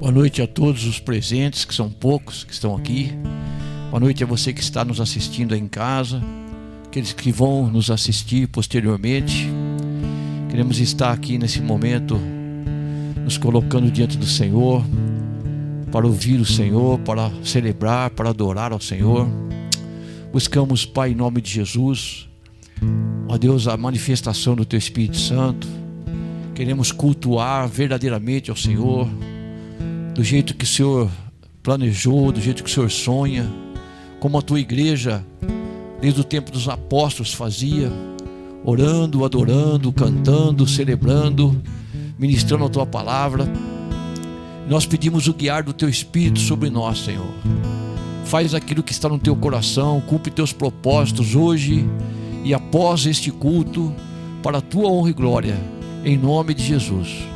Boa noite a todos os presentes, que são poucos, que estão aqui. Boa noite a você que está nos assistindo aí em casa, aqueles que vão nos assistir posteriormente. Queremos estar aqui nesse momento, nos colocando diante do Senhor, para ouvir o Senhor, para celebrar, para adorar ao Senhor. Buscamos, Pai, em nome de Jesus, ó Deus, a manifestação do Teu Espírito Santo. Queremos cultuar verdadeiramente ao Senhor, do jeito que o Senhor planejou, do jeito que o Senhor sonha, como a Tua igreja, desde o tempo dos apóstolos fazia, orando, adorando, cantando, celebrando, ministrando a Tua palavra. Nós pedimos o guiar do Teu Espírito sobre nós, Senhor. Faz aquilo que está no Teu coração, cumpre Teus propósitos hoje e após este culto, para a Tua honra e glória, em nome de Jesus.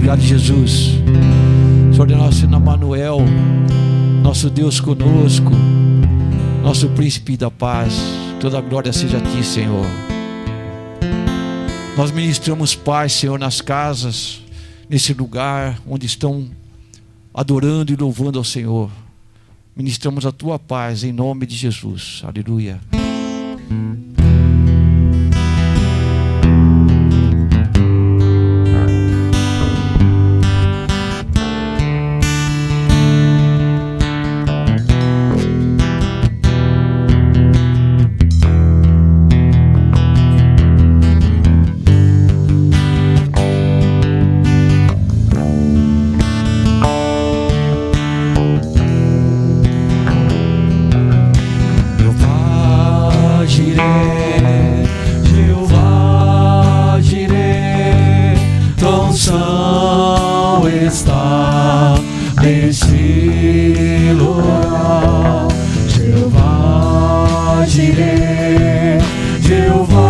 Obrigado, Jesus. O Senhor é nosso Emmanuel, nosso Deus conosco, nosso príncipe da paz. Toda a glória seja a ti, Senhor. Nós ministramos paz, Senhor, nas casas, nesse lugar onde estão adorando e louvando ao Senhor. Ministramos a tua paz em nome de Jesus. Aleluia. Jehová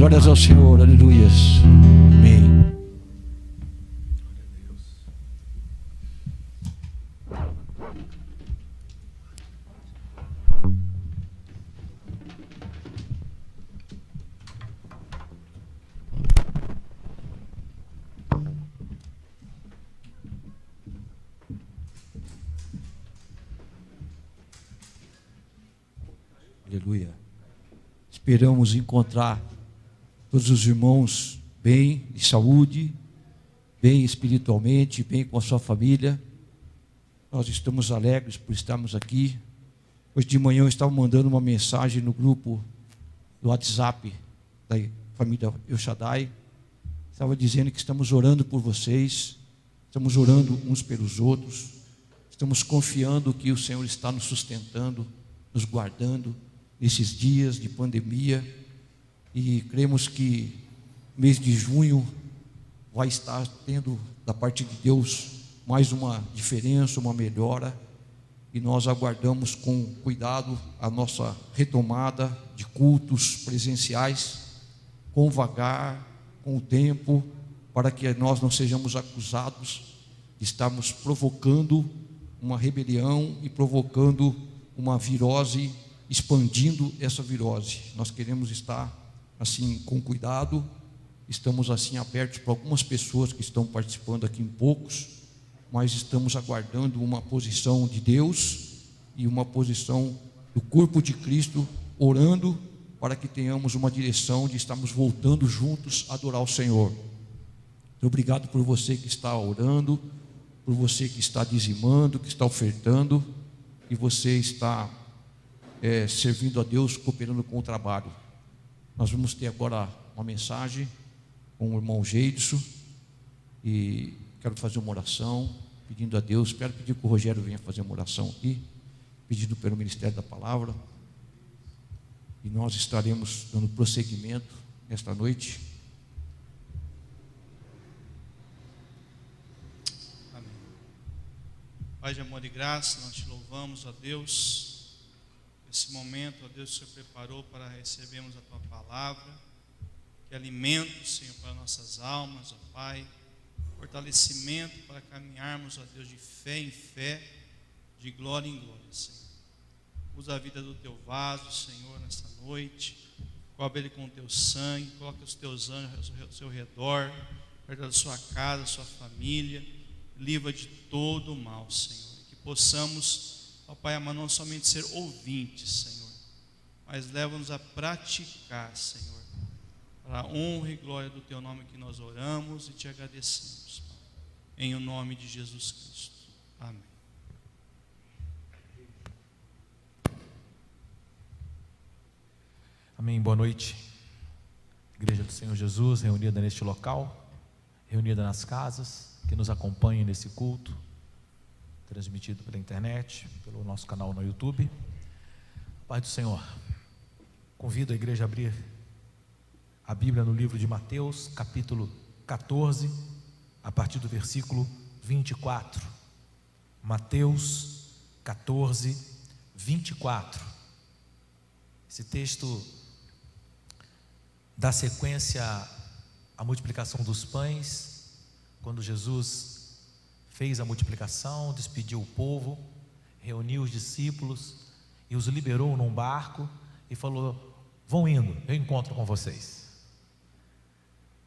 Glórias ao Senhor, aleluias. Amém. Aleluia. Esperamos encontrar todos os irmãos bem, de saúde, bem espiritualmente, bem com a sua família. Nós estamos alegres por estarmos aqui. Hoje de manhã eu estava mandando uma mensagem no grupo do WhatsApp da família El Shaddai. Estava dizendo que estamos orando por vocês, estamos orando uns pelos outros, estamos confiando que o Senhor está nos sustentando, nos guardando nesses dias de pandemia, e cremos que mês de junho vai estar tendo da parte de Deus mais uma diferença, uma melhora, e nós aguardamos com cuidado a nossa retomada de cultos presenciais, com vagar, com o tempo, para que nós não sejamos acusados de estarmos provocando uma rebelião e provocando uma virose, expandindo essa virose. Nós queremos estar assim com cuidado. Estamos assim abertos para algumas pessoas que estão participando aqui, em poucos, mas estamos aguardando uma posição de Deus e uma posição do corpo de Cristo, orando para que tenhamos uma direção de estarmos voltando juntos a adorar o Senhor. Obrigado por você que está orando, por você que está dizimando, que está ofertando, e você está servindo a Deus, cooperando com o trabalho. Nós vamos ter agora uma mensagem com o irmão Geidson, e quero fazer uma oração, pedindo a Deus. Quero pedir que o Rogério venha fazer uma oração aqui, pedindo pelo Ministério da Palavra, e nós estaremos dando prosseguimento esta noite. Amém. Pai de amor e graça, nós te louvamos, ó Deus. Nesse momento, ó Deus, o Senhor preparou para recebermos a Tua Palavra, que alimento, Senhor, para nossas almas, ó Pai, fortalecimento para caminharmos, ó Deus, de fé em fé, de glória em glória, Senhor. Usa a vida do Teu vaso, Senhor, nesta noite, cobre ele com o Teu sangue, coloca os Teus anjos ao seu redor, perto da sua casa, da sua família, livra de todo o mal, Senhor, que possamos, ó Pai amado, não somente ser ouvintes, Senhor, mas leva-nos a praticar, Senhor, para a honra e glória do Teu nome que nós oramos e Te agradecemos, Pai, em o nome de Jesus Cristo. Amém. Amém, boa noite. Igreja do Senhor Jesus, reunida neste local, reunida nas casas, que nos acompanhem nesse culto, transmitido pela internet, pelo nosso canal no YouTube. Pai do Senhor, convido a igreja a abrir a Bíblia no livro de Mateus, capítulo 14, a partir do versículo 24. Mateus 14, 24. Esse texto dá sequência à multiplicação dos pães, quando Jesus fez a multiplicação, despediu o povo, reuniu os discípulos e os liberou num barco e falou: vão indo, eu encontro com vocês.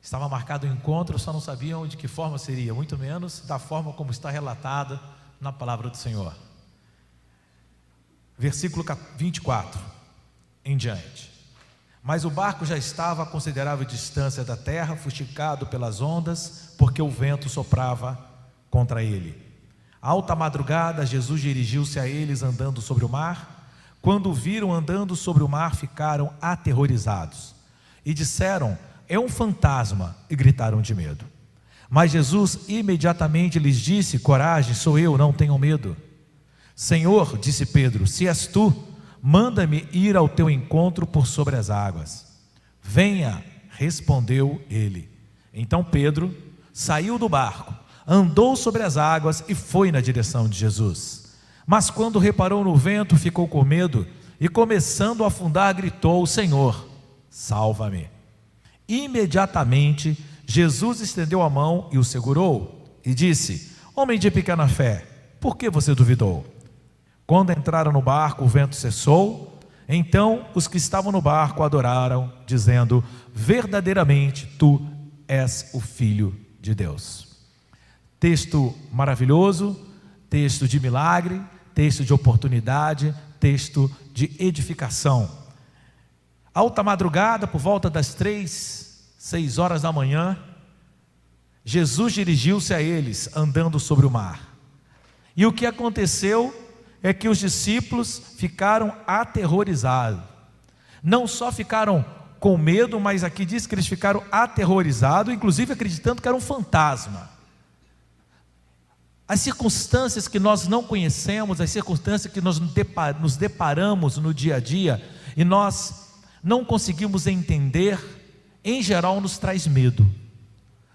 Estava marcado o encontro, só não sabiam de que forma seria, muito menos da forma como está relatada na palavra do Senhor. Versículo 24 em diante. Mas o barco já estava a considerável distância da terra, fustigado pelas ondas, porque o vento soprava contra ele. Alta madrugada, Jesus dirigiu-se a eles andando sobre o mar. Quando o viram andando sobre o mar, ficaram aterrorizados e disseram: é um fantasma, e gritaram de medo. Mas Jesus imediatamente lhes disse: coragem, sou eu, não tenham medo. Senhor, disse Pedro, se és tu, manda-me ir ao teu encontro por sobre as águas. Venha, respondeu ele. Então Pedro saiu do barco, andou sobre as águas e foi na direção de Jesus. Mas quando reparou no vento, ficou com medo e, começando a afundar, gritou: Senhor, salva-me. Imediatamente, Jesus estendeu a mão e o segurou e disse: homem de pequena fé, por que você duvidou? Quando entraram no barco, o vento cessou. Então os que estavam no barco adoraram, dizendo: verdadeiramente tu és o Filho de Deus. Texto maravilhoso, texto de milagre, texto de oportunidade, texto de edificação. Alta madrugada, por volta das 6 horas da manhã, Jesus dirigiu-se a eles, andando sobre o mar. E o que aconteceu é que os discípulos ficaram aterrorizados. Não só ficaram com medo, mas aqui diz que eles ficaram aterrorizados, inclusive acreditando que era um fantasma. As circunstâncias que nós não conhecemos, as circunstâncias que nós nos deparamos no dia a dia, e nós não conseguimos entender, em geral nos traz medo.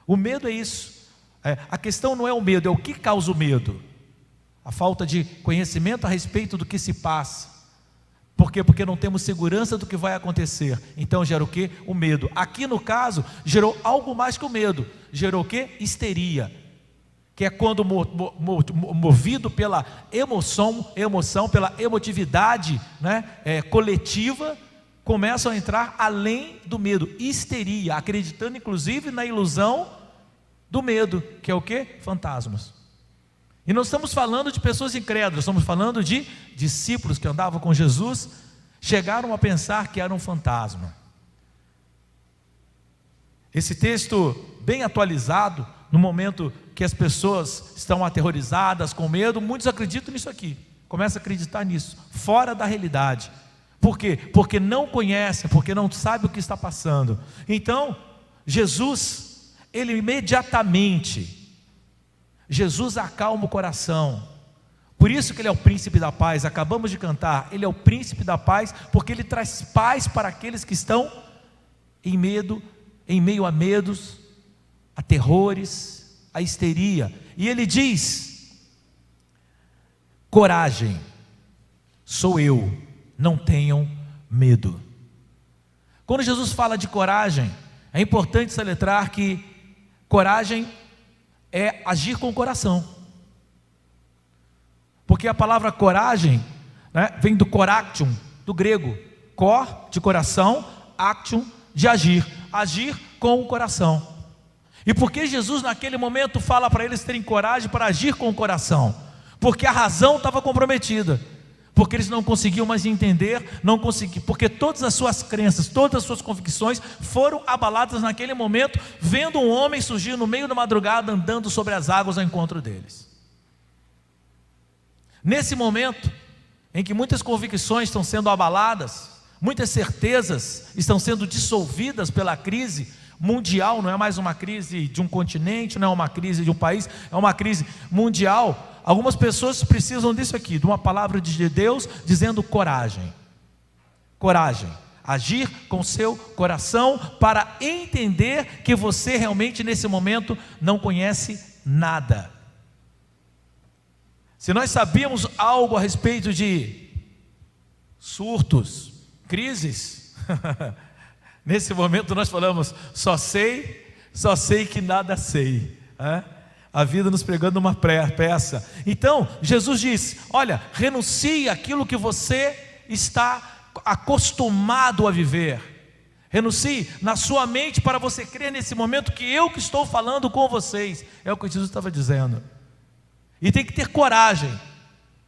O medo é isso. A questão não é o medo, é o que causa o medo. A falta de conhecimento a respeito do que se passa. Por quê? Porque não temos segurança do que vai acontecer. Então gera o quê? O medo. Aqui no caso, gerou algo mais que o medo. Gerou o quê? Histeria. Que é quando movido pela emoção, pela emotividade, né, coletiva, começam a entrar além do medo. Histeria, acreditando inclusive na ilusão do medo, que é o quê? Fantasmas. E não estamos falando de pessoas incrédulas, estamos falando de discípulos que andavam com Jesus, chegaram a pensar que era um fantasma. Esse texto bem atualizado, no momento que as pessoas estão aterrorizadas, com medo, muitos acreditam nisso aqui, começam a acreditar nisso, fora da realidade. Por quê? Porque não conhecem, porque não sabem o que está passando. Então, Jesus, ele imediatamente, Jesus acalma o coração. Por isso que ele é o príncipe da paz. Acabamos de cantar, ele é o príncipe da paz, porque ele traz paz para aqueles que estão em medo, em meio a medos, a terrores, a histeria. E ele diz: coragem, sou eu, não tenham medo. Quando Jesus fala de coragem, é importante salientar que coragem é agir com o coração. Porque a palavra coragem, né, vem do coraction, do grego. Cor, de coração, action, de agir. Agir com o coração. E por que Jesus naquele momento fala para eles terem coragem para agir com o coração? Porque a razão estava comprometida. Porque eles não conseguiam mais entender, porque todas as suas crenças, todas as suas convicções foram abaladas naquele momento, vendo um homem surgir no meio da madrugada, andando sobre as águas ao encontro deles. Nesse momento, em que muitas convicções estão sendo abaladas, muitas certezas estão sendo dissolvidas pela crise mundial, não é mais uma crise de um continente, não é uma crise de um país, é uma crise mundial. Algumas pessoas precisam disso aqui, de uma palavra de Deus dizendo coragem. Coragem, agir com seu coração para entender que você realmente nesse momento não conhece nada. Se nós sabíamos algo a respeito de surtos, crises, nesse momento nós falamos, só sei que nada sei. A vida nos pregando uma peça. Então Jesus diz: olha, renuncie àquilo que você está acostumado a viver. Renuncie na sua mente para você crer nesse momento que eu que estou falando com vocês. É o que Jesus estava dizendo. E tem que ter coragem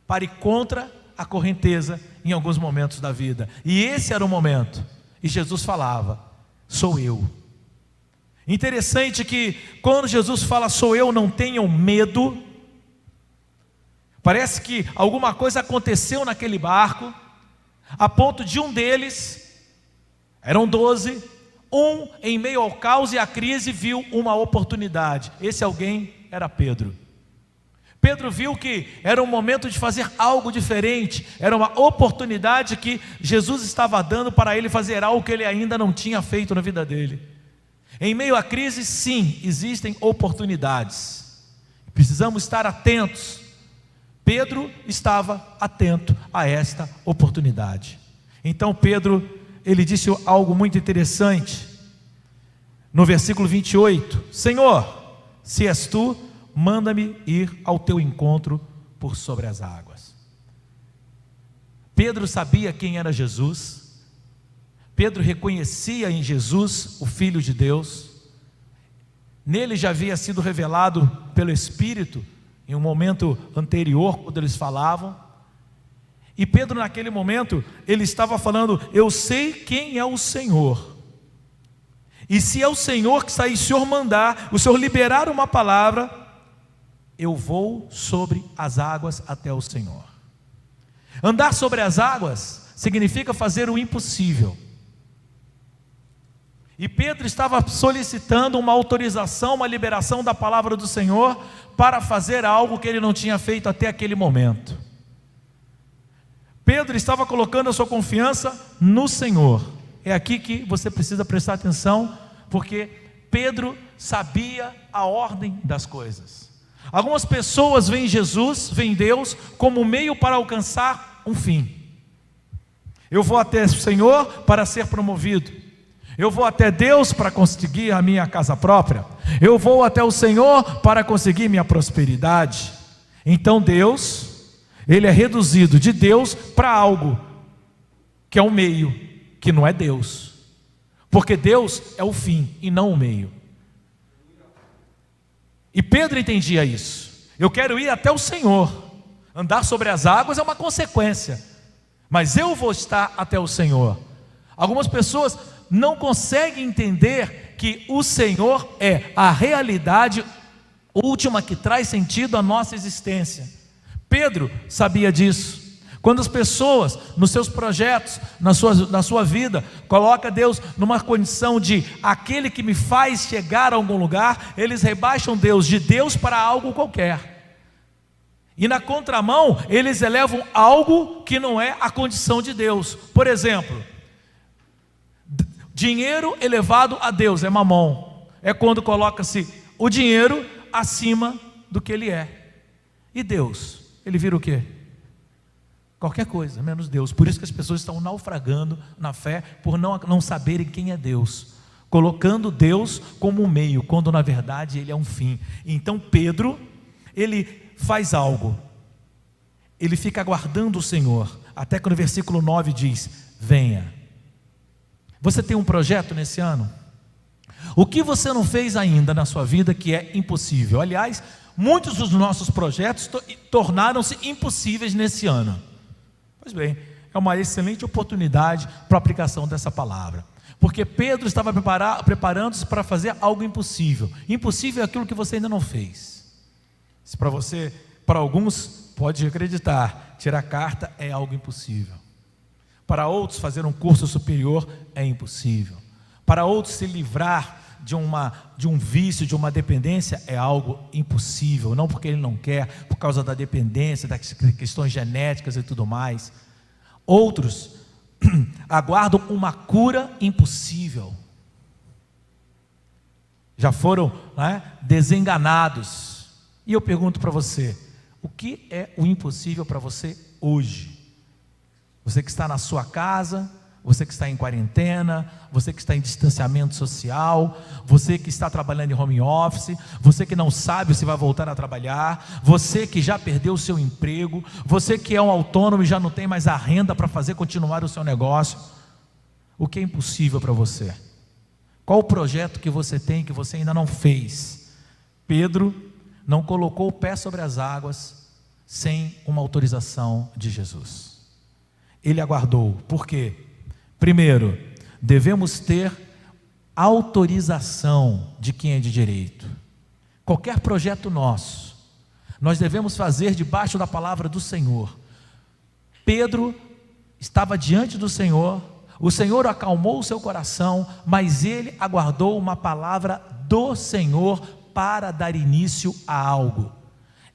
para ir contra a correnteza em alguns momentos da vida. E esse era o momento. E Jesus falava: sou eu. Interessante que quando Jesus fala sou eu, não tenham medo, parece que alguma coisa aconteceu naquele barco, a ponto de um deles, eram 12, em meio ao caos e à crise viu uma oportunidade. Esse alguém era Pedro. Pedro viu que era um momento de fazer algo diferente, era uma oportunidade que Jesus estava dando para ele fazer algo que ele ainda não tinha feito na vida dele. Em meio à crise, sim, existem oportunidades. Precisamos estar atentos. Pedro estava atento a esta oportunidade. Então Pedro, ele disse algo muito interessante. no versículo 28, Senhor, se és tu, manda-me ir ao teu encontro por sobre as águas. Pedro sabia quem era Jesus. Pedro reconhecia em Jesus o Filho de Deus. Nele já havia sido revelado pelo Espírito em um momento anterior, quando eles falavam. E Pedro, naquele momento, ele estava falando: eu sei quem é o Senhor, e se é o Senhor que está aí, o Senhor mandar, o Senhor liberar uma palavra, eu vou sobre as águas até o Senhor. Andar sobre as águas significa fazer o impossível. E Pedro estava solicitando uma autorização, uma liberação da palavra do Senhor para fazer algo que ele não tinha feito até aquele momento. Pedro estava colocando a sua confiança no Senhor. É aqui que você precisa prestar atenção, porque Pedro sabia a ordem das coisas. Algumas pessoas veem Jesus, veem Deus como meio para alcançar um fim. Eu vou até o Senhor para ser promovido. Eu vou até Deus para conseguir a minha casa própria. Eu vou até o Senhor para conseguir minha prosperidade. Então Deus, ele é reduzido de Deus para algo que é um meio, que não é Deus. Porque Deus é o fim e não o meio. E Pedro entendia isso. Eu quero ir até o Senhor. Andar sobre as águas é uma consequência, mas eu vou estar até o Senhor. Algumas pessoas não conseguem entender que o Senhor é a realidade última que traz sentido à nossa existência. Pedro sabia disso. Quando as pessoas, nos seus projetos, na sua vida, coloca Deus numa condição de aquele que me faz chegar a algum lugar, eles rebaixam Deus de Deus para algo qualquer. E na contramão, eles elevam algo que não é a condição de Deus. Por exemplo, dinheiro elevado a Deus é mamon. É quando coloca-se o dinheiro acima do que ele é. E Deus, ele vira o quê? Qualquer coisa, menos Deus. Por isso que as pessoas estão naufragando na fé, por não saberem quem é Deus, colocando Deus como um meio, quando na verdade ele é um fim. Então Pedro, ele faz algo, ele fica aguardando o Senhor, até que no versículo 9 diz: venha. Você tem um projeto nesse ano? O que você não fez ainda na sua vida que é impossível? Aliás, muitos dos nossos projetos tornaram-se impossíveis nesse ano. Pois bem, é uma excelente oportunidade para a aplicação dessa palavra, porque Pedro estava preparando-se para fazer algo impossível. Impossível é aquilo que você ainda não fez. Se para alguns, pode acreditar, tirar carta é algo impossível. Para outros, fazer um curso superior é impossível. Para outros, se livrar de um vício, de uma dependência, é algo impossível. Não porque ele não quer, por causa da dependência, das questões genéticas e tudo mais. Outros aguardam uma cura impossível. Já foram, desenganados. E eu pergunto para você: o que é o impossível para você hoje? Você que está na sua casa, você que está em quarentena, você que está em distanciamento social, você que está trabalhando em home office, você que não sabe se vai voltar a trabalhar, você que já perdeu o seu emprego, você que é um autônomo e já não tem mais a renda para fazer continuar o seu negócio. O que é impossível para você? Qual o projeto que você tem que você ainda não fez? Pedro não colocou o pé sobre as águas sem uma autorização de Jesus. Ele aguardou. Por quê? Primeiro, devemos ter autorização de quem é de direito. Qualquer projeto nosso, nós devemos fazer debaixo da palavra do Senhor. Pedro estava diante do Senhor, o Senhor acalmou o seu coração, mas ele aguardou uma palavra do Senhor para dar início a algo.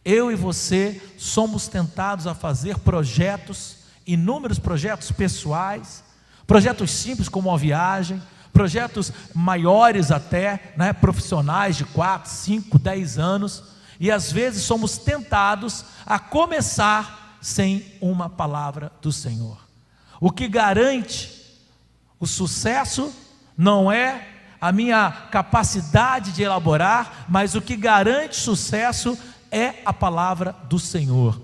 Eu e você somos tentados a fazer projetos, inúmeros projetos pessoais, projetos simples como uma viagem, projetos maiores até, profissionais de 4, 5, 10 anos, e às vezes somos tentados a começar sem uma palavra do Senhor. O que garante o sucesso não é a minha capacidade de elaborar, mas o que garante sucesso é a palavra do Senhor.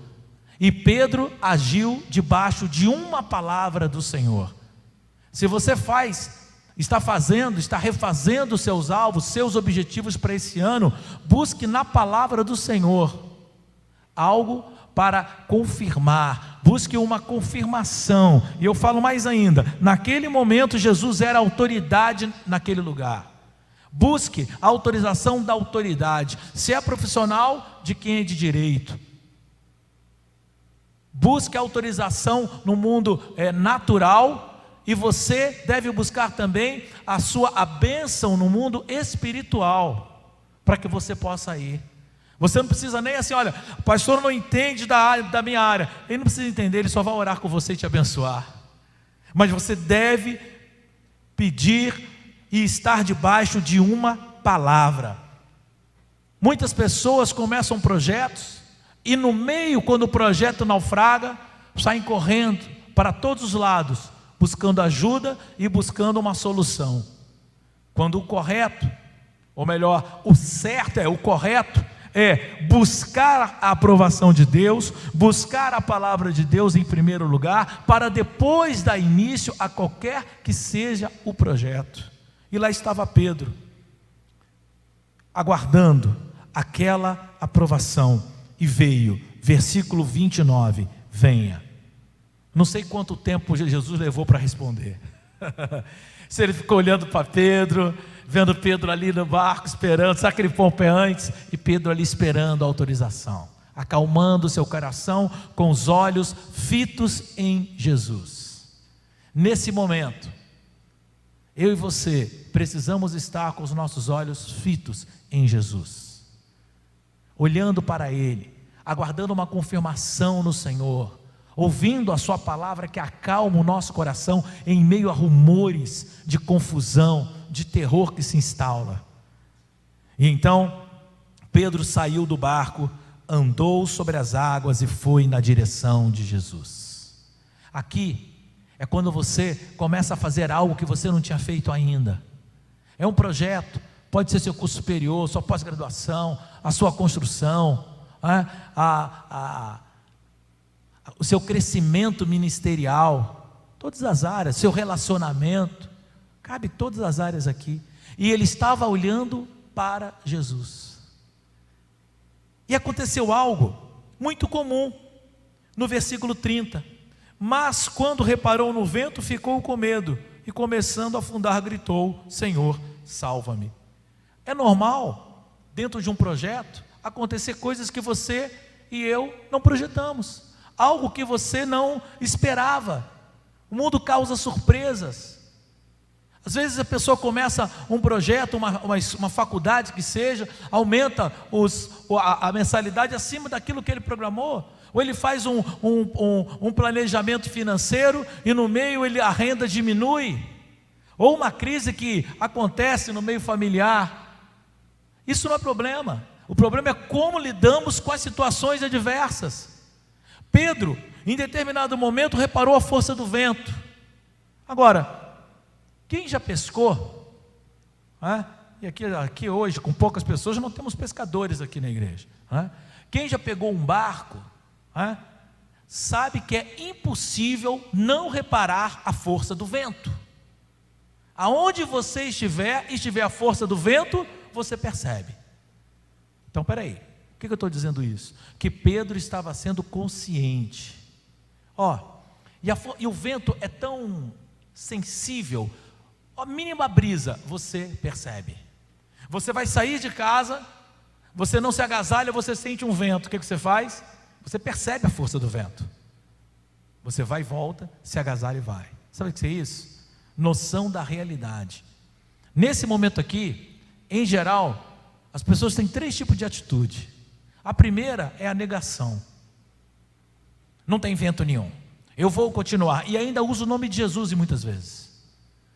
E Pedro agiu debaixo de uma palavra do Senhor. Se você está refazendo os seus alvos, seus objetivos para esse ano, busque na palavra do Senhor algo para confirmar, busque uma confirmação. E eu falo mais ainda, naquele momento Jesus era autoridade naquele lugar. Busque a autorização da autoridade. Se é profissional, de quem é de direito. Busque a autorização no mundo natural, e você deve buscar também a bênção no mundo espiritual, para que você possa ir. Você não precisa nem assim, olha, o pastor não entende da minha área. Ele não precisa entender, ele só vai orar com você e te abençoar. Mas você deve pedir e estar debaixo de uma palavra. Muitas pessoas começam projetos e no meio, quando o projeto naufraga, saem correndo para todos os lados, buscando ajuda e buscando uma solução. Quando o correto, ou melhor, o certo o correto é buscar a aprovação de Deus, buscar a palavra de Deus em primeiro lugar, para depois dar início a qualquer que seja o projeto. E lá estava Pedro, aguardando aquela aprovação. E veio, versículo 29, venha. Não sei quanto tempo Jesus levou para responder. Se ele ficou olhando para Pedro, vendo Pedro ali no barco, esperando, sabe aquele pompeante? E Pedro ali esperando a autorização, acalmando o seu coração, com os olhos fitos em Jesus. Nesse momento, eu e você precisamos estar com os nossos olhos fitos em Jesus, olhando para Ele, aguardando uma confirmação no Senhor, ouvindo a sua palavra que acalma o nosso coração em meio a rumores de confusão, de terror que se instala. E então Pedro saiu do barco, andou sobre as águas e foi na direção de Jesus. Aqui é quando você começa a fazer algo que você não tinha feito ainda. É um projeto, pode ser seu curso superior, sua pós-graduação, a sua construção, o seu crescimento ministerial, todas as áreas, seu relacionamento, cabe todas as áreas aqui. E ele estava olhando para Jesus. E aconteceu algo muito comum, no versículo 30. Mas quando reparou no vento, ficou com medo, e começando a afundar, gritou: Senhor, salva-me. É normal, dentro de um projeto, acontecer coisas que você e eu não projetamos, algo que você não esperava. O mundo causa surpresas. Às vezes a pessoa começa um projeto, uma faculdade que seja, aumenta a mensalidade acima daquilo que ele programou, ou ele faz um planejamento financeiro e no meio a renda diminui, ou uma crise que acontece no meio familiar. Isso não é problema. O problema é como lidamos com as situações adversas. Pedro, em determinado momento, reparou a força do vento. Agora, quem já pescou? E aqui hoje, com poucas pessoas, não temos pescadores aqui na igreja. Quem já pegou um barco, sabe que é impossível não reparar a força do vento. Aonde você estiver a força do vento, você percebe. Então, peraí, por que eu estou dizendo isso? Que Pedro estava sendo consciente. E o vento é tão sensível, a mínima brisa você percebe. Você vai sair de casa, você não se agasalha, você sente um vento, o que você faz? Você percebe a força do vento. Você vai e volta, se agasalha e vai. Sabe o que é isso? Noção da realidade. Nesse momento aqui, em geral, as pessoas têm 3 tipos de atitude. A primeira é a negação. Não tem vento nenhum, eu vou continuar, e ainda uso o nome de Jesus muitas vezes.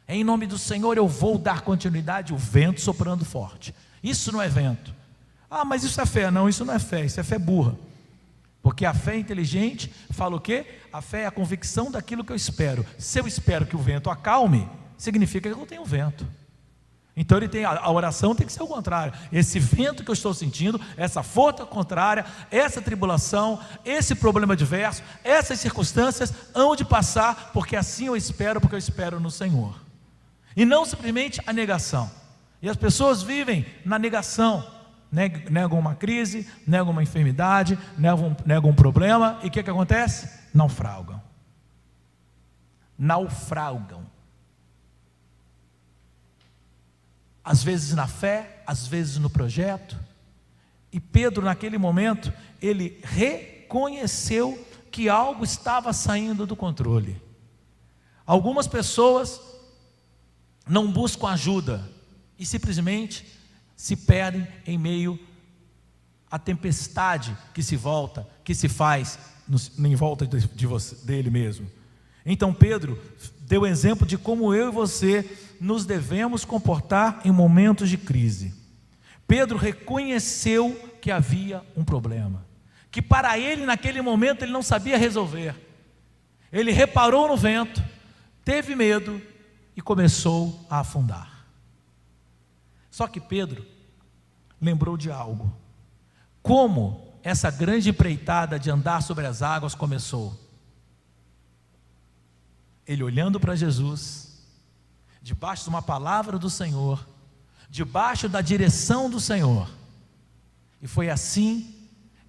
Em nome do Senhor eu vou dar continuidade, o vento soprando forte. Isso não é vento. Mas isso é fé. Não, isso não é fé, isso é fé burra. Porque a fé inteligente fala o quê? A fé é a convicção daquilo que eu espero. Se eu espero que o vento acalme, significa que eu tenho vento. Então a oração tem que ser o contrário. Esse vento que eu estou sentindo, essa força contrária, essa tribulação, esse problema adverso, essas circunstâncias hão de passar, porque assim eu espero, porque eu espero no Senhor. E não simplesmente a negação. E as pessoas vivem na negação, negam uma crise, negam uma enfermidade, negam um problema, e o que acontece? Naufragam. Às vezes na fé, às vezes no projeto. E Pedro, naquele momento, ele reconheceu que algo estava saindo do controle. Algumas pessoas não buscam ajuda e simplesmente se perdem em meio à tempestade que se faz em volta dele mesmo. Então Pedro deu exemplo de como eu e você nos devemos comportar em momentos de crise. Pedro reconheceu que havia um problema, que para ele naquele momento ele não sabia resolver. Ele reparou no vento, teve medo e começou a afundar. Só que Pedro lembrou de algo. Como essa grande empreitada de andar sobre as águas começou? Ele olhando para Jesus, debaixo de uma palavra do Senhor, debaixo da direção do Senhor. E foi assim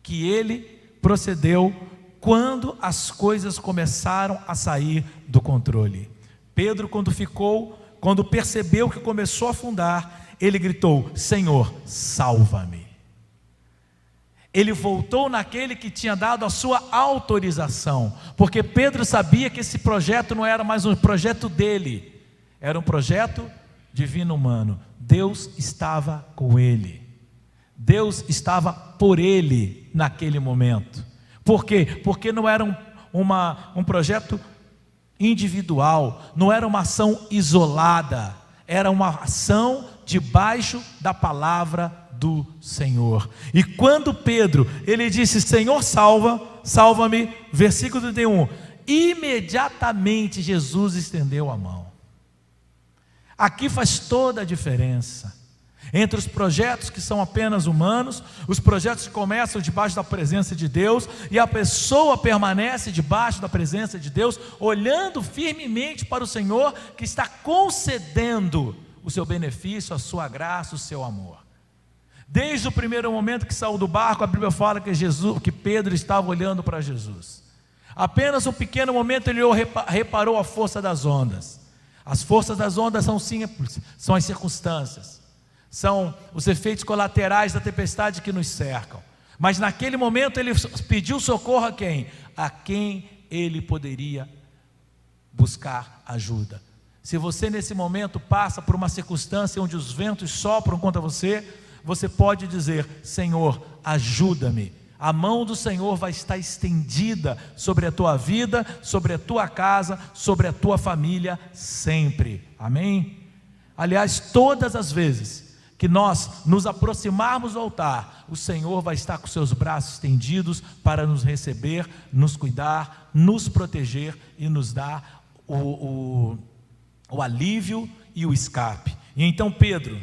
que ele procedeu quando as coisas começaram a sair do controle. Pedro, quando percebeu que começou a afundar, ele gritou: Senhor, salva-me. Ele voltou naquele que tinha dado a sua autorização, porque Pedro sabia que esse projeto não era mais um projeto dele, era um projeto divino humano. Deus estava com ele, Deus estava por ele naquele momento. Por quê? Porque não era um projeto individual, não era uma ação isolada, era uma ação debaixo da palavra do Senhor. E quando Pedro, ele disse: Senhor, salva-me, versículo 31, imediatamente Jesus estendeu a mão. Aqui faz toda a diferença entre os projetos que são apenas humanos, os projetos que começam debaixo da presença de Deus, e a pessoa permanece debaixo da presença de Deus, olhando firmemente para o Senhor, que está concedendo o seu benefício, a sua graça, o seu amor. Desde o primeiro momento que saiu do barco, a Bíblia fala que Pedro estava olhando para Jesus. Apenas um pequeno momento ele reparou a força das ondas. As forças das ondas são simples, são as circunstâncias, são os efeitos colaterais da tempestade que nos cercam. Mas naquele momento ele pediu socorro a quem? A quem ele poderia buscar ajuda. Se você nesse momento passa por uma circunstância onde os ventos sopram contra você, você pode dizer: Senhor, ajuda-me. A mão do Senhor vai estar estendida sobre a tua vida, sobre a tua casa, sobre a tua família, sempre. Amém? Aliás, todas as vezes que nós nos aproximarmos do altar, o Senhor vai estar com seus braços estendidos para nos receber, nos cuidar, nos proteger e nos dar o alívio e o escape. E então Pedro,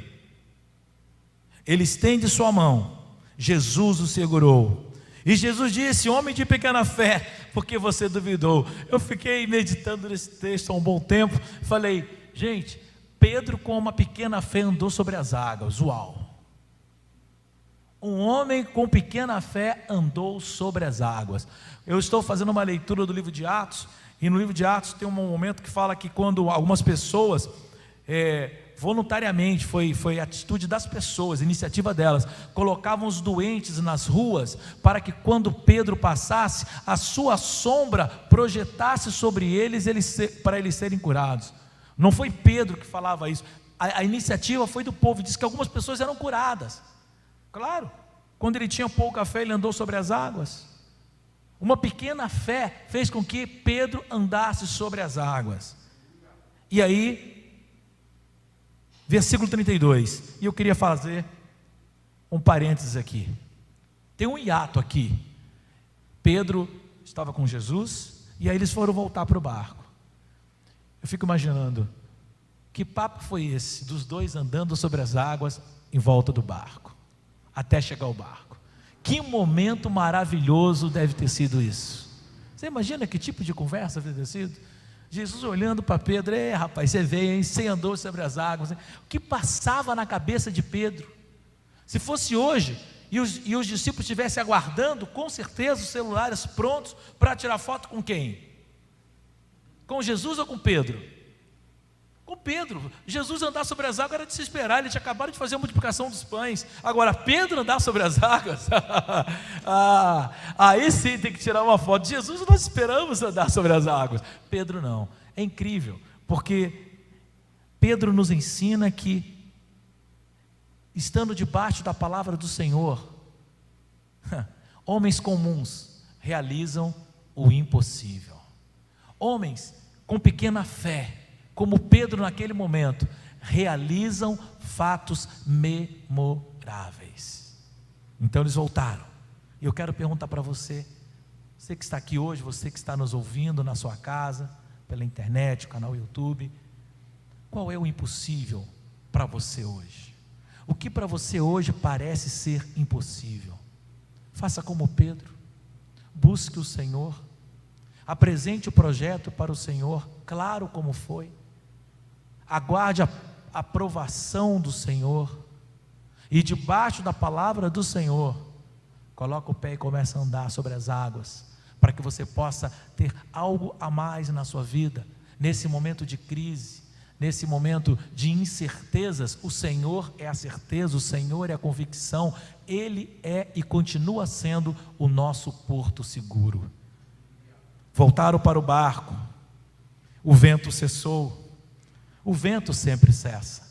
ele estende sua mão, Jesus o segurou, e Jesus disse: homem de pequena fé, porque você duvidou? Eu fiquei meditando nesse texto há um bom tempo, falei: gente, Pedro com uma pequena fé andou sobre as águas. Uau! Um homem com pequena fé andou sobre as águas. Eu estou fazendo uma leitura do livro de Atos, e no livro de Atos tem um momento que fala que quando algumas pessoas voluntariamente, foi a atitude das pessoas, iniciativa delas, colocavam os doentes nas ruas, para que quando Pedro passasse, a sua sombra projetasse sobre eles, para eles serem curados. Não foi Pedro que falava isso, a iniciativa foi do povo. Diz que algumas pessoas eram curadas. Claro, quando ele tinha pouca fé, ele andou sobre as águas. Uma pequena fé fez com que Pedro andasse sobre as águas. E aí, versículo 32, e eu queria fazer um parênteses aqui. Tem um hiato aqui. Pedro estava com Jesus, e aí eles foram voltar para o barco. Eu fico imaginando Que papo foi esse dos dois andando sobre as águas em volta do barco, até chegar ao barco? Que momento maravilhoso deve ter sido isso. Você imagina que tipo de conversa deve ter sido? Jesus olhando para Pedro: rapaz, você veio, hein? Você andou sobre as águas, hein? O que passava na cabeça de Pedro? Se fosse hoje, e os discípulos estivessem aguardando, com certeza os celulares prontos para tirar foto com quem? Com Jesus ou com Pedro? Com Pedro. Jesus andar sobre as águas era de se esperar, ele tinha acabado de fazer a multiplicação dos pães. Agora, Pedro andar sobre as águas, aí sim tem que tirar uma foto. Jesus nós esperamos andar sobre as águas, Pedro não. É incrível, porque Pedro nos ensina que, estando debaixo da palavra do Senhor, homens comuns realizam o impossível. Homens com pequena fé, como Pedro naquele momento, realizam fatos memoráveis. Então eles voltaram. E eu quero perguntar para você, você que está aqui hoje, você que está nos ouvindo na sua casa, pela internet, o canal YouTube, qual é o impossível para você hoje? O que para você hoje parece ser impossível? Faça como Pedro, busque o Senhor, apresente o projeto para o Senhor, claro como foi, aguarde a aprovação do Senhor, e debaixo da palavra do Senhor, coloca o pé e começa a andar sobre as águas, para que você possa ter algo a mais na sua vida, nesse momento de crise, nesse momento de incertezas. O Senhor é a certeza, o Senhor é a convicção, Ele é e continua sendo o nosso porto seguro. Voltaram para o barco, o vento cessou. O vento sempre cessa,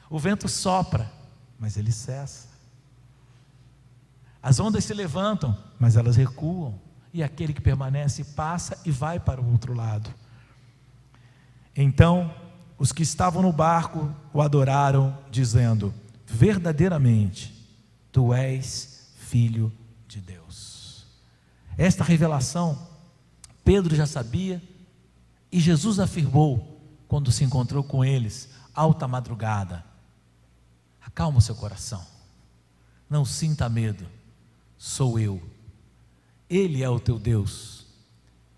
o vento sopra, mas ele cessa. As ondas se levantam, mas elas recuam, e aquele que permanece passa e vai para o outro lado. Então os que estavam no barco o adoraram, dizendo: verdadeiramente tu és filho de Deus. Esta revelação Pedro já sabia, e Jesus afirmou quando se encontrou com eles, alta madrugada: acalma o seu coração, não sinta medo, sou eu. Ele é o teu Deus,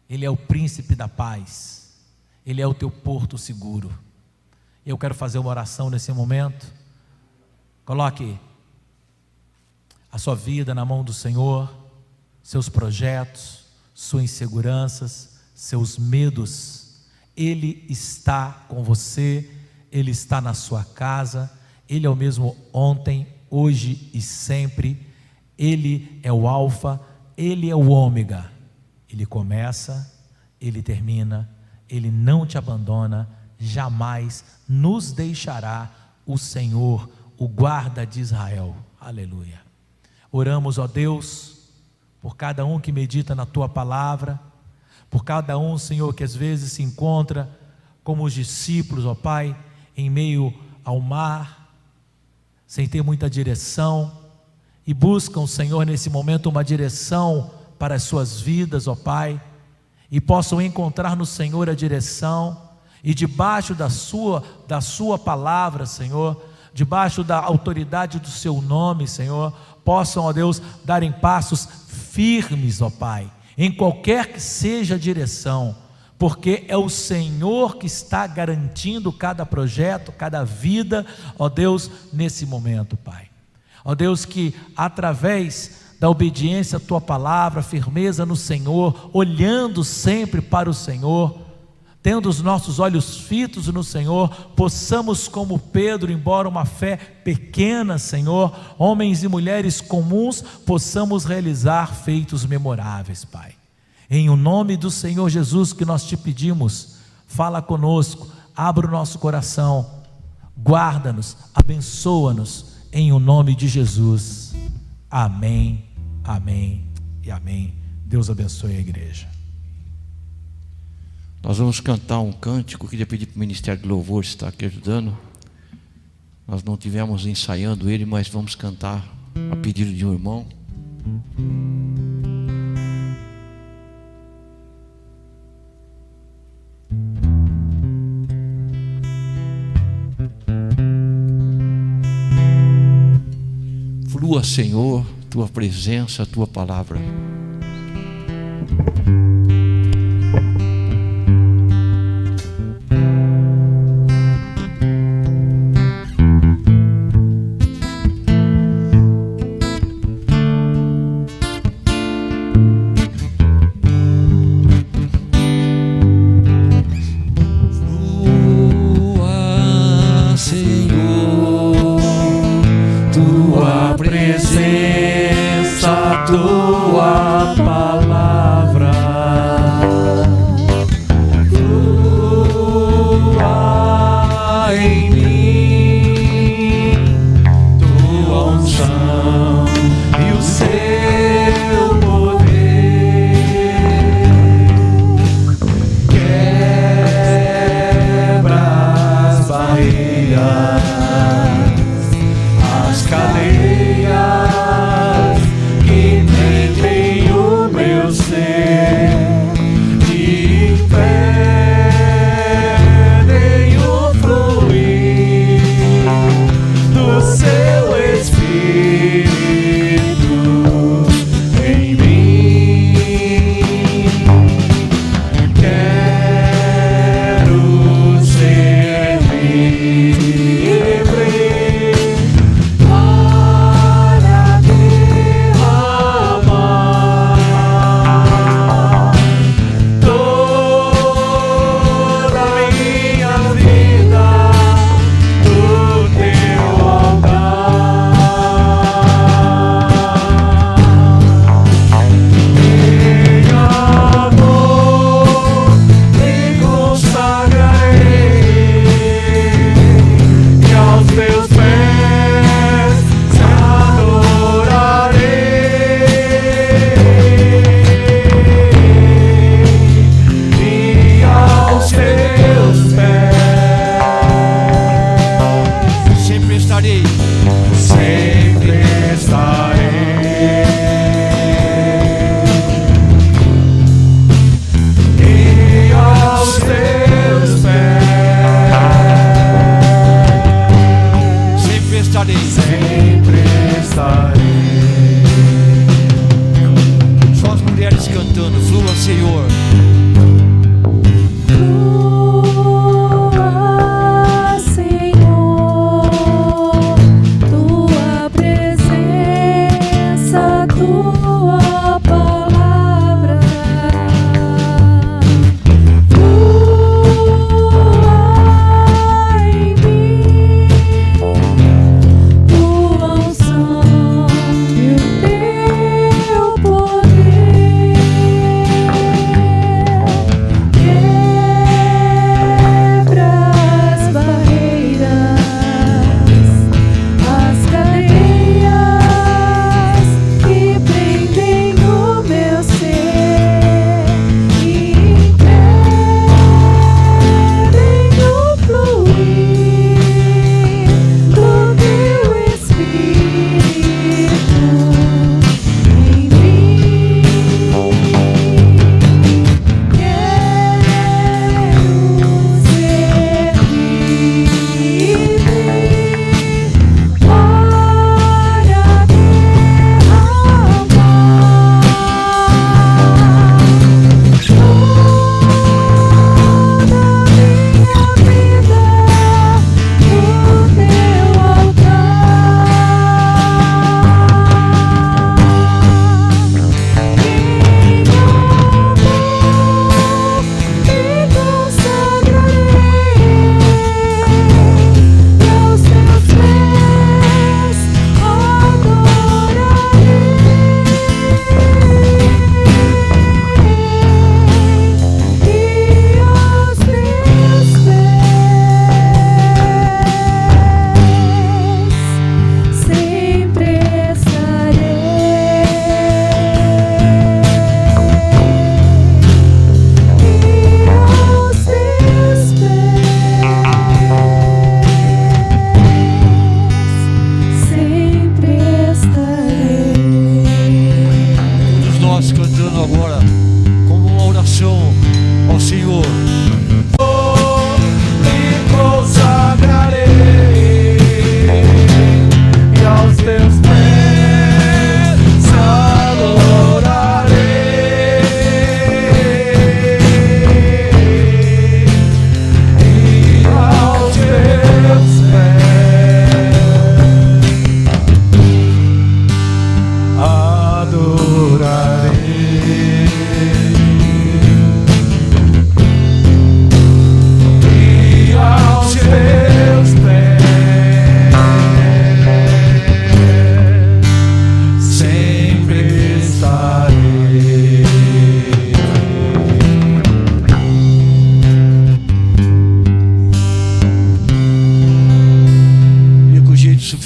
Ele é o príncipe da paz, Ele é o teu porto seguro. Eu quero fazer uma oração nesse momento. Coloque a sua vida na mão do Senhor, seus projetos, suas inseguranças, seus medos. Ele está com você, Ele está na sua casa, Ele é o mesmo ontem, hoje e sempre. Ele é o alfa, Ele é o ômega. Ele começa, Ele termina, Ele não te abandona, jamais nos deixará o Senhor, o guarda de Israel. Aleluia. Oramos, ó Deus, por cada um que medita na Tua palavra, por cada um, Senhor, que às vezes se encontra como os discípulos, ó Pai, em meio ao mar, sem ter muita direção, e buscam, Senhor, nesse momento uma direção para as suas vidas, ó Pai, e possam encontrar no Senhor a direção, e debaixo da sua palavra, Senhor, debaixo da autoridade do Seu nome, Senhor, possam, ó Deus, darem passos firmes, ó Pai, em qualquer que seja a direção, porque é o Senhor que está garantindo cada projeto, cada vida, ó Deus, nesse momento, Pai. Ó Deus, que através da obediência à Tua palavra, firmeza no Senhor, olhando sempre para o Senhor, tendo os nossos olhos fitos no Senhor, possamos, como Pedro, embora uma fé pequena, Senhor, homens e mulheres comuns, possamos realizar feitos memoráveis, Pai. Em o nome do Senhor Jesus que nós te pedimos, fala conosco, abra o nosso coração, guarda-nos, abençoa-nos, em o nome de Jesus. Amém, amém e amém. Deus abençoe a igreja. Nós vamos cantar um cântico. Queria pedir para o Ministério do Louvor estar aqui ajudando. Nós não tivemos ensaiando ele, mas vamos cantar a pedido de um irmão. Flua, Senhor, tua presença, tua palavra. Presença tua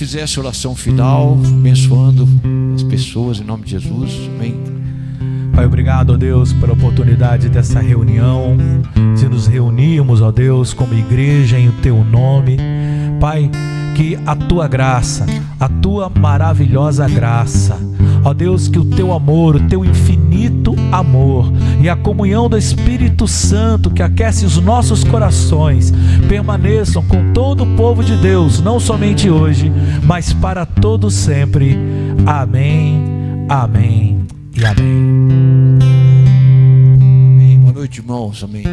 fizesse oração final, abençoando as pessoas em nome de Jesus. Amém. Pai, obrigado, ó Deus, pela oportunidade dessa reunião, de nos reunirmos, ó Deus, como igreja em Teu nome. Pai, que a Tua graça, a Tua maravilhosa graça, ó Deus, que o Teu amor, o Teu infinito amor e a comunhão do Espírito Santo que aquece os nossos corações permaneçam com todo o povo de Deus, não somente hoje, mas para todo sempre. Amém, amém e amém. Amém. Boa noite, irmãos. Amém.